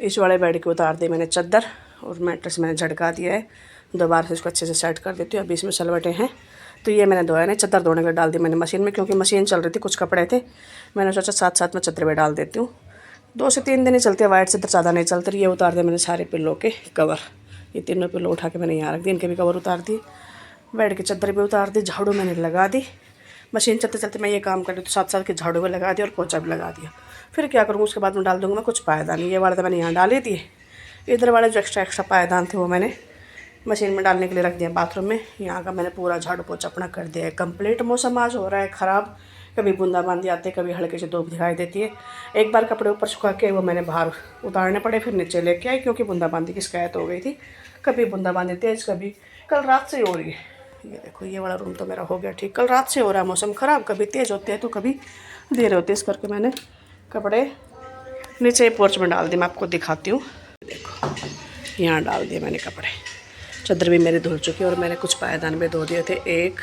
इस वाले बेड के उतार दी मैंने चादर और मैट्रेस मैंने झटका दिया है। दोबारा से इसको अच्छे से सेट कर देती हूँ। अभी इसमें सलवटें हैं तो ये मैंने धोया नहीं, चादर धोने के लिए डाल दी मैंने मशीन में, क्योंकि मशीन चल रही थी, कुछ कपड़े थे, मैंने सोचा साथ साथ में चादर में डाल देती हूँ। 2 से 3 दिन ही चलती है, वाइट चादर ज़्यादा नहीं चलती। ये उतार दिया मैंने सारे पिल्लों के कवर, ये तीनों पिल्लो उठा के मैंने यहाँ रख दी, इनके भी कवर उतार दिए, बेड की चादर भी उतार दी, झाड़ू मैंने लगा दी। मशीन चलते चलते मैं ये काम कर रही तो साथ साथ के झाड़ू भी लगा दिया और पोछा भी लगा दिया। फिर क्या करूँगा, उसके बाद में डाल दूँगा मैं कुछ पायदान। ये वाले तो मैंने यहाँ डाले दिए, इधर वाले जो एक्स्ट्रा पायदान थे वो मैंने मशीन में डालने के लिए रख दिया बाथरूम में। यहाँ का मैंने पूरा झाड़ू पोछा अपना कर दिया है कंप्लीट। मौसम आज हो रहा है ख़राब, कभी बूंदाबांदी आती है, कभी हल्के से धूप दिखाई देती है। एक बार कपड़े ऊपर सुखा के वो मैंने बाहर उतारने पड़े, फिर नीचे लेके आई, क्योंकि बूंदाबांदी की शिकायत हो गई थी। कभी बूंदाबांदी तेज़, कभी कल रात से हो रही है। ये देखो, ये वाला रूम तो मेरा हो गया ठीक। कल रात से हो रहा है मौसम ख़राब, कभी तेज़ होते हैं तो कभी देर होती है। इस करके मैंने कपड़े नीचे पोर्च में डाल दिए, मैं आपको दिखाती हूँ। देखो यहाँ डाल दिए मैंने कपड़े, चादर भी मेरी धुल चुकी है और मैंने कुछ पायदान भी धो दिए थे। एक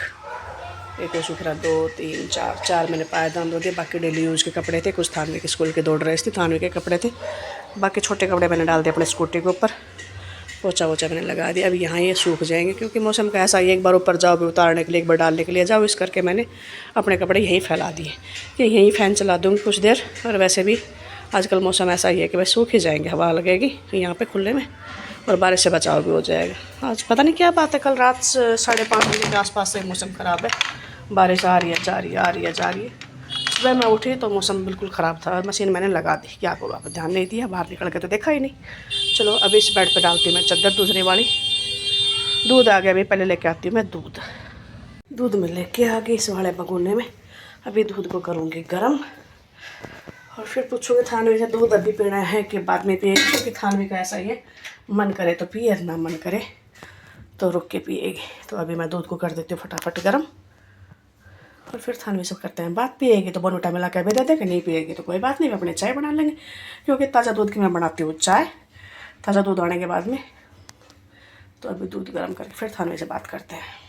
वो सूख रहा, 2 3 4 मैंने पायदान धो दिए। बाकी डेली यूज़ के कपड़े थे, कुछ थानवी के स्कूल के 2 ड्रेस थी, थानवी के कपड़े थे। बाकी छोटे कपड़े मैंने डाल दिए अपने स्कूटी के ऊपर, पोछा वोछा मैंने लगा दिया। अभी यहाँ ये सूख जाएंगे, क्योंकि मौसम का ऐसा ही, एक बार ऊपर जाओ भी उतारने के लिए, एक बार डालने के लिए जाओ। इस करके मैंने अपने कपड़े यहीं फैला दिए कि यहीं फ़ैन चला दूँगी कुछ देर। और वैसे भी आजकल मौसम ऐसा ही है कि भाई सूख ही जाएंगे, हवा लगेगी यहाँ पे खुले में, और बारिश से बचाव भी हो जाएगा। आज पता नहीं क्या बात है, कल रात 5:30 बजे के आसपास से मौसम ख़राब है, बारिश आ रही है जा रही है, आ रही है जा रही है। सुबह मैं उठी तो मौसम बिल्कुल ख़राब था, मशीन मैंने लगा दी, क्या करूँ, आप ध्यान नहीं दिया, बाहर निकल के तो देखा ही नहीं। चलो अभी इस बेड पे डालती हूँ मैं चादर दूसरी वाली। दूध आ गया, अभी पहले लेके आती हूँ मैं दूध में लेके आ गई इस वाले भगोने में। अभी दूध को करूँगी गर्म और फिर पूछूँगी थानवी से दूध अभी पीना है कि बाद में पिएगी, क्योंकि थानवी का ऐसा ही है, मन करे तो पिए, ना मन करे तो रुक के पिएगी। तो अभी मैं दूध को कर देती हूँ फटाफट गर्म, और फिर थानवी से करते हैं बात। पिएगी तो बोनविटा मिला के भी दे देगा, नहीं पिएगी तो कोई बात नहीं, अपने चाय बना लेंगे, क्योंकि ताज़ा दूध की मैं बनाती हूँ चाय, ताज़ा दूध आने के बाद में। तो अभी दूध गर्म करके फिर थानवी से बात करते हैं।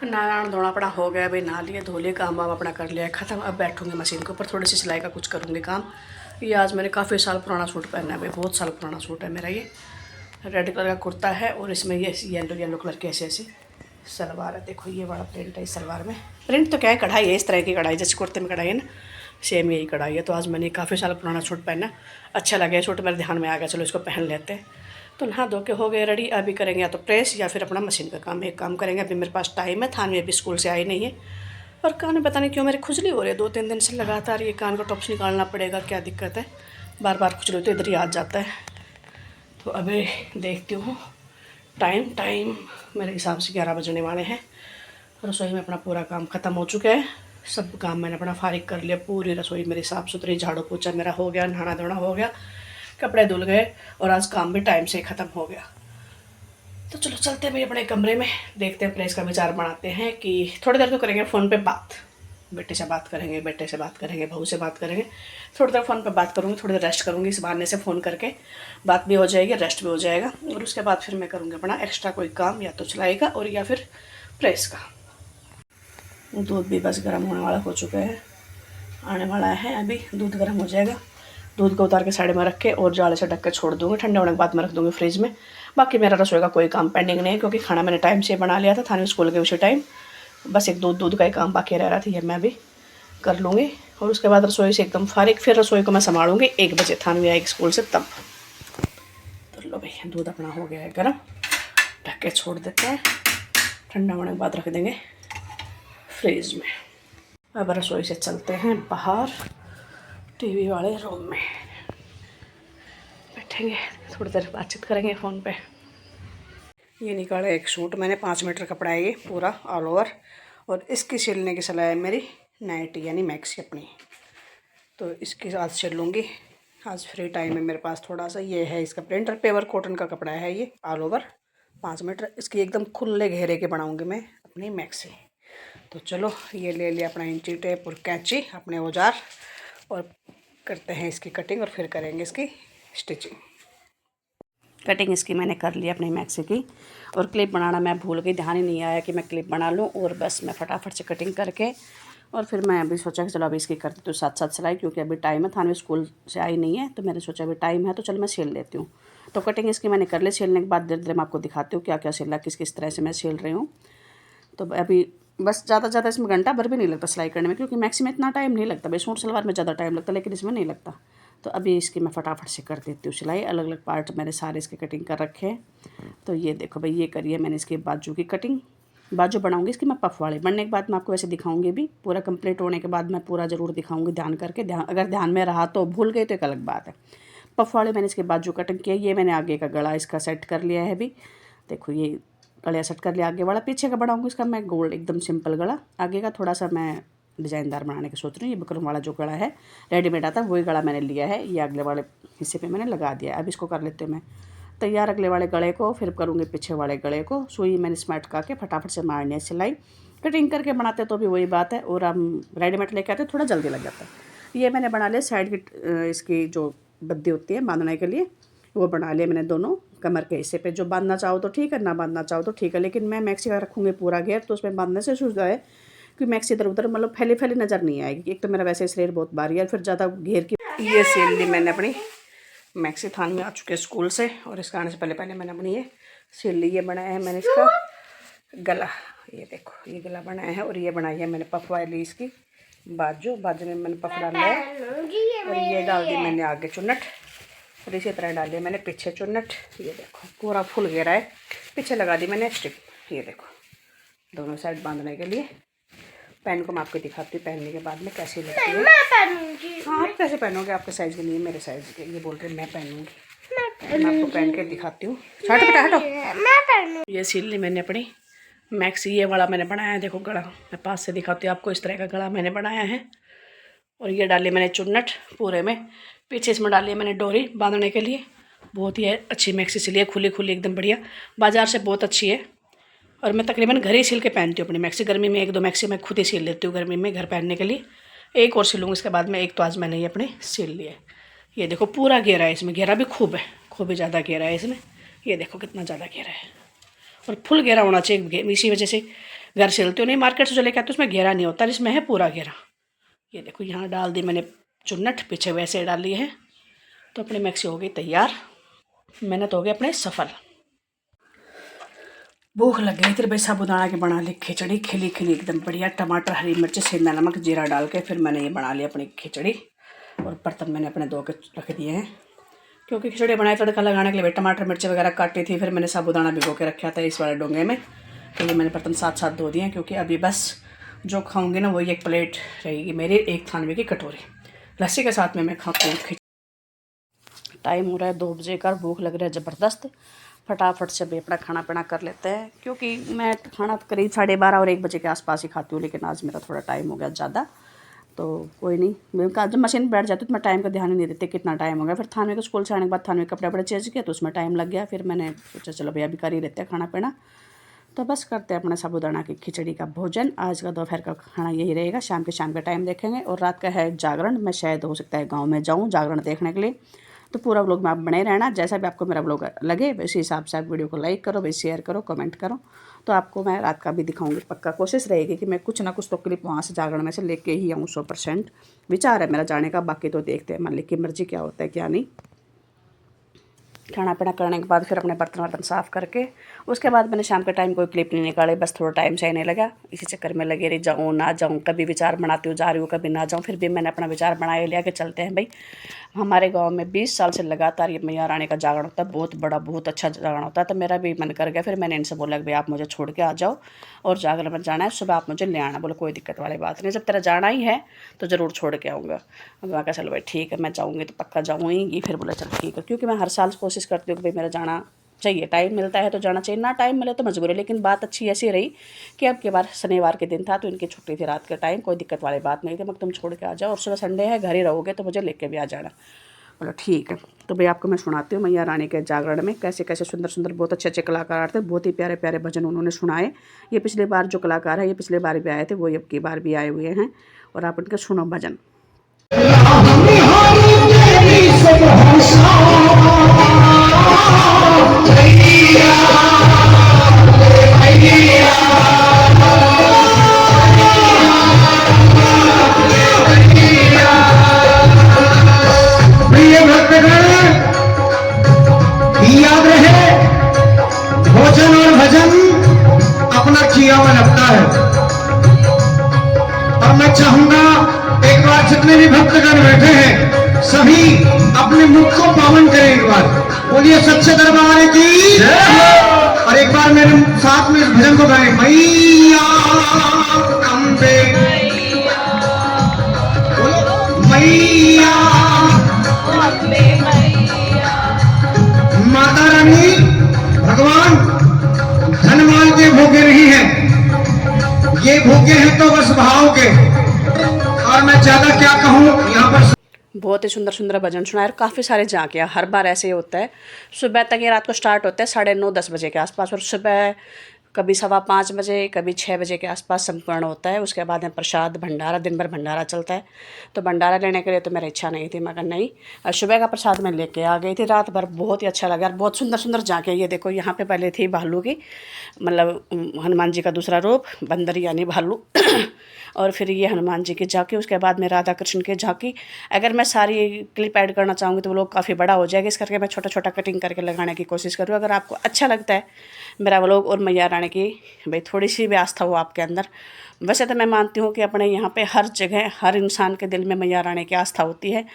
नारायण धोना पड़ा हो गया, अभी नहा लिए धो लिए, काम वाम अपना कर लिया ख़त्म। अब बैठूँगी मशीन के ऊपर, थोड़ी सी सिलाई का कुछ करूँगी काम। ये आज मैंने काफ़ी साल पुराना सूट पहना है भाई, बहुत साल पुराना सूट है मेरा। ये रेड कलर का कुर्ता है और इसमें ये येलो कलर की ऐसी सलवार है। देखो ये बड़ा प्रिंट है इस सलवार में, प्रिंट तो क्या है, कढ़ाई है, इस तरह की कढ़ाई जैसे कुर्ते में कढ़ाई है ना, सेम यही कढ़ाई है। तो आज मैंने काफ़ी साल पुराना सूट पहना, अच्छा लगा सूट, मेरे ध्यान में आ गया, चलो इसको पहन लेते हैं। तो नहा धो के हो गए रेडी। अभी करेंगे या तो प्रेस या फिर अपना मशीन का काम, एक काम करेंगे। अभी मेरे पास टाइम है, थानवी अभी स्कूल से आई नहीं है, और कान में पता नहीं क्यों मेरी खुजली हो रही है 2-3 दिन से लगातार। ये कान का टॉप्स निकालना पड़ेगा, क्या दिक्कत है, बार बार खुजली होती है, इधर ही आ जाता है। तो अभी देखती हूँ टाइम मेरे हिसाब से 11 बजने वाले हैं। रसोई में अपना पूरा काम ख़त्म हो चुका है, सब काम मैंने अपना फारिग कर लिया। पूरी रसोई मेरी साफ़ सुथरी, झाड़ू पोछा मेरा हो गया, नहाना धोना हो गया, कपड़े धुल गए, और आज काम भी टाइम से ख़त्म हो गया। तो चलो चलते हैं भाई अपने कमरे में, देखते हैं प्लेस का विचार बनाते हैं कि थोड़ी देर तो करेंगे फ़ोन पे बात, बेटे से बात करेंगे, बहू से बात करेंगे। थोड़ी देर फ़ोन पे बात करूँगी, थोड़ी देर रेस्ट करूँगी, इस बहाने से फ़ोन करके बात भी हो जाएगी, रेस्ट भी हो जाएगा। और उसके बाद फिर मैं करूँगी अपना एक्स्ट्रा कोई काम, या तो सिलाई का और या फिर प्रेस का। दूध भी बस गर्म होने वाला हो चुका है, आने वाला है, अभी दूध गर्म हो जाएगा। दूध को उतार के साइड में रख के और जाले से ढक के छोड़ दूँगी, ठंडे होने के बाद में रख दूँगी फ्रिज में। बाकी मेरा रसोई का कोई काम पेंडिंग नहीं है, क्योंकि खाना मैंने टाइम से बना लिया था, थानवी स्कूल के उसी टाइम। बस एक दूध का ही काम बाकी रह रहा था, ये मैं भी कर लूँगी। और उसके बाद रसोई से एकदम फारिग, फिर रसोई को मैं संभालूँगी 1 बजे, थानवी आएगी स्कूल से तब। तो लो भाई दूध अपना हो गया है गर्म, ढक के छोड़ देते हैं, ठंडा होने के बाद रख देंगे फ्रिज में। अब रसोई से चलते हैं बाहर, टीवी वाले रूम में बैठेंगे, थोड़ी देर बातचीत करेंगे फ़ोन पे। ये निकाला एक सूट मैंने, 5 मीटर कपड़ा है ये पूरा ऑल ओवर, और इसकी सिलने की सलाह है मेरी नाइटी यानी मैक्सी अपनी। तो इसकी आज सिल लूँगी, आज फ्री टाइम है मेरे पास थोड़ा सा। ये है इसका प्रिंटर, पेवर कॉटन का कपड़ा है ये ऑल ओवर 5 मीटर। इसकी एकदम खुले घेरे के बनाऊँगी मैं अपनी मैक्सी। तो चलो ये ले लिया अपना इंची टेप और कैंची, अपने औजार, और करते हैं इसकी कटिंग और फिर करेंगे इसकी स्टिचिंग। कटिंग इसकी मैंने कर ली अपनी मैक्सी की, और क्लिप बनाना मैं भूल गई, ध्यान ही नहीं आया कि मैं क्लिप बना लूँ, और बस मैं फटाफट से कटिंग करके और फिर मैं अभी सोचा कि चलो अभी इसकी करती हूँ साथ साथ सिलाई, क्योंकि अभी टाइम है, थानवी स्कूल से आई नहीं है, तो मैंने सोचा अभी टाइम है तो चलो मैं सिल लेती हूँ। तो कटिंग इसकी मैंने कर ली, सिलने के बाद धीरे धीरे मैं आपको दिखाती हूँ क्या क्या सिला, किस किस तरह से मैं सिल रही हूँ। तो अभी बस ज़्यादा ज़्यादा इसमें घंटा भर भी नहीं लगता सिलाई करने में, क्योंकि मैक्सी में इतना टाइम नहीं लगता, भाई सूट सलवार में ज़्यादा टाइम लगता, लेकिन इसमें नहीं लगता। तो अभी इसकी मैं फटाफट से कर देती हूँ सिलाई। अलग अलग पार्ट मैंने सारे इसके कटिंग कर रखे हैं। तो ये देखो भाई, ये करिए मैंने इसके बाजू की कटिंग। बाजू बनाऊंगी इसकी मैं पफ वाले, बनने के बाद मैं आपको वैसे दिखाऊंगी भी, पूरा कंप्लीट होने के बाद मैं पूरा ज़रूर दिखाऊंगी ध्यान करके। अगर ध्यान में रहा तो, भूल गई तो एक अलग बात है। पफ वाले मैंने इसके बाजू कटिंग किया। ये मैंने आगे का गला इसका सेट कर लिया है अभी, देखो ये गला सेट कर लिया। आगे वाला, पीछे का बनाऊंगी इसका मैं गोल्ड एकदम सिंपल गला, आगे का थोड़ा सा मैं डिज़ाइनदार बनाने की सोच रही हूँ। ये बकरम वाला जो गला है रेडीमेड आता है, वही गला मैंने लिया है, ये अगले वाले हिस्से पे मैंने लगा दिया है। अब इसको कर लेते हैं मैं तैयार अगले वाले गले को, फिर करूँगी पीछे वाले गले को। सुई मैंने इसमें अटका के फटाफट से मारनी है सिलाई। कटिंग करके बनाते तो भी वही बात है, और हम रेडीमेड लेके आते थोड़ा जल्दी लग जाता है। ये मैंने बना लिया साइड की, इसकी जो बद्दी होती है बांधने के लिए, वो बना लिया मैंने दोनों कमर के हिस्से पे। जो बांधना चाहो तो ठीक है, ना बांधना चाहो तो ठीक है, लेकिन मैं मैक्सी का रखूँगी पूरा घेर, तो उसमें बांधने से सुविधा है कि मैक्सी इधर उधर मतलब फैली फैली नज़र नहीं आएगी। एक तो मेरा वैसे शरीर बहुत भारी है, फिर ज़्यादा घेर की। ये सिल ली मैंने अपनी मैक्सी, थान में आ चुके स्कूल से, और इसका आने से पहले पहले मैंने अपनी ये सिल ली। ये बनाया है मैंने इसका गला, ये देखो ये गला बनाया है। और ये बनाई है मैंने पफ वाली इसकी बाजू में मैंने पफ डाला है, और ये डाल दी मैंने आगे चुन्नट, और इसी तरह डाली मैंने पीछे चुन्नट। ये देखो पूरा फुल घेरा है, पीछे लगा दी मैंने स्ट्रिप। ये देखो दोनों साइड बांधने के लिए। पहन को मैं आपको दिखाती हूँ पहनने के बाद में कैसी लगती है। हाँ आप कैसे पहनोगे, आपके साइज़ के नहीं, मेरे साइज़ के। ये बोल रहे मैं पहनूँगी, मैं आपको पहन के दिखाती हूँ। हटो। ये सिल ली मैंने अपनी मैक्सी, ये वाला मैंने बनाया है, देखो गला मैं पास से दिखाती हूँ आपको। इस तरह का गला मैंने बनाया है, और ये डाली मैंने चुन्नट पूरे में। पीछे इसमें डाली है मैंने डोरी बांधने के लिए। बहुत ही अच्छी मैक्सी सिली है, खुली खुली एकदम बढ़िया, बाज़ार से बहुत अच्छी है। और मैं तकरीबन घर ही सिल के पहनती हूँ अपनी मैक्सी। गर्मी में एक दो मैक्सी मैं खुद ही सिल लेती हूँ गर्मी में घर पहनने के लिए। एक और सिलूँगी इसके बाद में, एक तो आज मैंने ये अपने सिल लिया। ये देखो पूरा घेरा है इसमें, घेरा भी खूब है, खूब ही ज़्यादा घेरा है इसमें। ये देखो कितना ज़्यादा घेरा है, और फुल घेरा होना चाहिए। इसी वजह से घर सिलती हूँ, नहीं मार्केट से जो लेकर आते उसमें घेरा नहीं होता, इसमें है पूरा घेरा। ये देखो यहाँ डाल दी मैंने चुन्नट, पीछे वैसे डाली है। तो अपनी मैक्सी हो गई तैयार, मेहनत हो गई अपने सफल। भूख लग गई थी भाई, साबुदाना की बना ली खिचड़ी, खिली खिली एकदम बढ़िया, टमाटर हरी मिर्च शिमला नमक जीरा डाल के फिर मैंने ये बना ली अपनी खिचड़ी। और बर्तन मैंने अपने धो के रख दिए हैं, क्योंकि खिचड़ी बनाई तड़का लगाने के लिए टमाटर मिर्च वगैरह काटी थी, फिर मैंने साबुदाना भिगो के रखा था इस वाले डोंगे में। तो ये मैंने बर्तन साथ साथ धो दिए हैं, क्योंकि अभी बस जो खाऊंगी ना वही एक प्लेट रहेगी मेरी, एक थानवे की कटोरी लस्सी के साथ में मैं खाती हूँ। टाइम हो रहा है 2 बजे का, भूख लग रहा है ज़बरदस्त। फटाफट से भी अपना खाना पीना कर लेते हैं, क्योंकि मैं खाना करीब 12:30 और 1 बजे के आसपास ही खाती हूँ, लेकिन आज मेरा थोड़ा टाइम हो गया ज़्यादा। तो कोई नहीं, मैं जब मशीन पर बैठ जाती हूँ तो मैं टाइम का ध्यान ही नहीं देती कितना टाइम हो गया। फिर थानवे को स्कूल से आने के बाद थानवे कपड़े बड़े चेंज किए, तो उसमें टाइम लग गया। फिर मैंने सोचा चलो भैया अभी कर ही लेते हैं खाना पीना। तो बस करते हैं अपना साबुदाना की खिचड़ी का भोजन। आज का दोपहर का खाना यही रहेगा, शाम का टाइम देखेंगे। और रात का है जागरण, मैं शायद हो सकता है गाँव में जाऊँ जागरण देखने के लिए। तो पूरा व्लॉग में आप बने रहना, जैसा भी आपको मेरा व्लॉग लगे उसी हिसाब से आप वीडियो को लाइक करो, भाई शेयर करो, कमेंट करो। तो आपको मैं रात का भी दिखाऊंगी, पक्का कोशिश रहेगी कि मैं कुछ ना कुछ तो क्लिप वहाँ से जागरण में से लेके ही आऊँ। 100% विचार है मेरा जाने का, बाकी तो देखते हैं मालिक की मर्जी क्या होता है क्या नहीं। खाना पीना करने के बाद फिर अपने बर्तन वर्तन साफ़ करके उसके बाद मैंने शाम के टाइम कोई क्लिप नहीं निकाले, बस थोड़ा टाइम सही नहीं लगा, इसी चक्कर में लगे रही जाऊँ ना जाऊँ। कभी विचार बनाती हूँ जा रही हूँ, कभी ना जाऊँ, फिर भी मैंने अपना विचार बनाए लिया कि चलते हैं भाई। हमारे गांव में 20 साल से लगातार ये मैया रानी का जागरण होता है, बहुत बड़ा बहुत अच्छा जागरण होता है। तो मेरा भी मन कर गया, फिर मैंने इनसे बोला कि भाई आप मुझे छोड़ के आ जाओ और जागरण में जाना है, सुबह आप मुझे ले आना। बोले कोई दिक्कत वाली बात नहीं, जब तेरा जाना ही है तो ज़रूर छोड़ के आऊँगा। मैं कहा चलो भाई ठीक है, मैं जाऊँगी तो पक्का जाऊँगी। फिर बोला चल ठीक है, क्योंकि मैं हर साल कोशिश करती हूँ कि भाई मेरा जाना चाहिए, टाइम मिलता है तो जाना चाहिए, ना टाइम मिले तो मजबूरी। लेकिन बात अच्छी ऐसी रही कि अब के बार शनिवार के दिन था तो इनकी छुट्टी थी रात के टाइम, कोई दिक्कत वाली बात नहीं थी। मैं तुम छोड़ के आ जाओ और सुबह संडे है घर ही रहोगे तो मुझे लेके भी आ जाना। बोलो ठीक है। तो भाई आपको मैं सुनाती हूँ मैया रानी के जागरण में कैसे कैसे सुंदर सुंदर बहुत अच्छे अच्छे कलाकार थे, बहुत ही प्यारे प्यारे भजन उन्होंने सुनाए। ये पिछले बार जो कलाकार है ये पिछले बार भी आए थे, वो अब की बार भी आए हुए हैं। और आप उनके सुनो भजन। चाहूंगा एक बार जितने भी भक्तगण बैठे हैं सभी अपने मुख को पावन करें। एक बार बोलिए सच्चे दरबार की। और एक बार मेरे साथ में इस भजन को गाएं। मैया अम्बे, बोलो मैया माता रानी भगवान धनमाल के भूखे नहीं है, ये भूखे हैं तो बस भाव के। और मैं ज्यादा क्या कहूँ यहाँ पर। बहुत ही सुंदर सुंदर भजन सुनाए और काफ़ी सारे झांकियाँ। हर बार ऐसे ही होता है, सुबह तक ये रात को स्टार्ट होता है 9:30-10 बजे के आसपास, और सुबह कभी 5:15 बजे कभी 6 बजे के आसपास संपूर्ण होता है। उसके बाद में प्रसाद भंडारा, दिन भर भंडारा चलता है। तो भंडारा लेने के लिए तो मेरी इच्छा नहीं थी, मगर नहीं, और सुबह का प्रसाद मैं लेके आ गई थी। रात भर बहुत ही अच्छा लगा और बहुत सुंदर सुंदर झांकियाँ। ये देखो, यहाँ पे पहले थी भालू की, मतलब हनुमान जी का दूसरा रूप, बंदर यानी भालू और फिर ये हनुमान जी की झांकी, उसके बाद में राधा कृष्ण की झांकी। अगर मैं सारी क्लिप ऐड करना चाहूँगी तो वो लोग काफ़ी बड़ा हो जाएगा, इस करके मैं छोटा छोटा कटिंग करके लगाने की कोशिश करूँ। अगर आपको अच्छा लगता है मेरा व्लॉग और मैया रानी की भाई थोड़ी सी भी आस्था हो आपके अंदर, वैसे तो मैं मानती हूँ कि अपने यहाँ पे हर जगह हर इंसान के दिल में मैया रानी की आस्था होती है।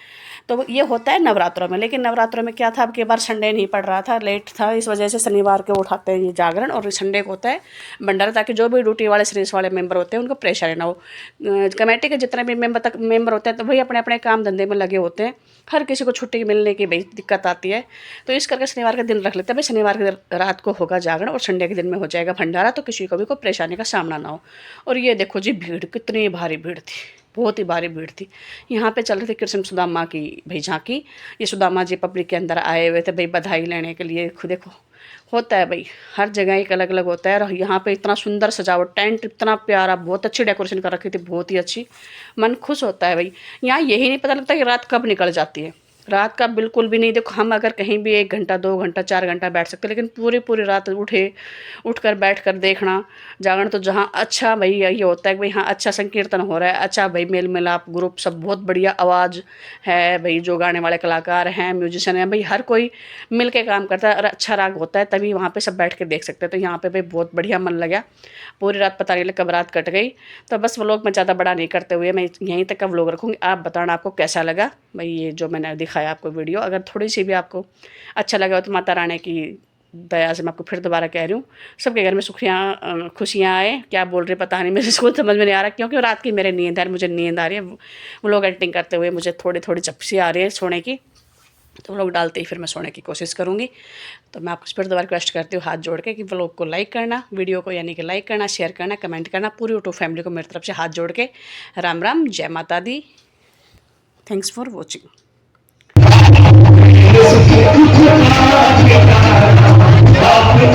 तो ये होता है नवरात्रों में, लेकिन नवरात्रों में क्या था, अब की बार संडे नहीं पड़ रहा था, लेट था, इस वजह से शनिवार को उठाते हैं ये जागरण, और संडे को होता है भंडारा, ताकि जो भी ड्यूटी वाले सीरीज वाले मेंबर होते हैं उनको परेशानी ना हो। कमेटी के जितने भी मेंबर होते हैं तो वही अपने अपने काम धंधे में लगे होते हैं, हर किसी को छुट्टी मिलने की भाई दिक्कत आती है। तो इस करके शनिवार के दिन रख लेते हैं भाई, शनिवार के रात को होगा जागरण और संडे के दिन में हो जाएगा भंडारा, तो किसी को भी कोई परेशानी का सामना ना हो। और ये देखो जी भीड़, कितनी भारी भीड़ थी, बहुत ही भारी भीड़ थी। यहाँ पे चल रही थी कृष्ण सुदामा की भाई झांकी। ये सुदामा जी पब्लिक के अंदर आए हुए थे भाई बधाई लेने के लिए। खुद देखो होता है भाई, हर जगह एक अलग अलग होता है। और यहाँ पे इतना सुंदर सजावट, टेंट इतना प्यारा, बहुत अच्छी डेकोरेशन कर रखी थी, बहुत ही अच्छी, मन खुश होता है भाई। यहाँ यही नहीं पता लगता कि रात कब निकल जाती है, रात का बिल्कुल भी नहीं। देखो हम अगर कहीं भी 1 घंटा 2 घंटा 4 घंटा बैठ सकते, लेकिन पूरी पूरी रात उठकर बैठकर देखना जागरण, तो जहाँ अच्छा भाई ये होता है कि भाई हाँ अच्छा संकीर्तन हो रहा है, अच्छा भाई मेल मिलाप, ग्रुप सब बहुत बढ़िया आवाज़ है भाई, जो गाने वाले कलाकार हैं, म्यूजिशियन हैं भाई, हर कोई मिल के काम करता है और अच्छा राग होता है, तभी वहाँ पर सब बैठ के देख सकते हैं। तो यहाँ पर भाई बहुत बढ़िया मन लगा, पूरी रात पता नहीं कब रात कट गई। तो बस व्लॉग में ज़्यादा बड़ा नहीं करते हुए मैं यहीं तक का व्लॉग रखूँगी। आप बताना आपको कैसा लगा भाई ये जो मैंने दिखाया आपको वीडियो। अगर थोड़ी सी भी आपको अच्छा लगा तो माता रानी की दया से मैं आपको फिर दोबारा कह रही हूँ, सबके घर में सुखियाँ खुशियाँ आए। क्या बोल रहे पता नहीं, मेरे को समझ में नहीं आ रहा, क्योंकि रात की मेरे नींद है, मुझे नींद आ रही है। वो लोग एडिटिंग करते हुए मुझे थोड़ी थोड़ी झपसी आ रही है सोने की, तो व्लॉग डालते ही फिर मैं सोने की कोशिश करूँगी। तो मैं आपको फिर दोबारा रिक्वेस्ट करती हूँ हाथ जोड़ के कि व्लॉग को लाइक करना, वीडियो को यानी कि लाइक करना, शेयर करना, कमेंट करना। पूरी यूट्यूब फैमिली को मेरी तरफ से हाथ जोड़ के राम राम, जय माता दी। Thanks for watching. आपके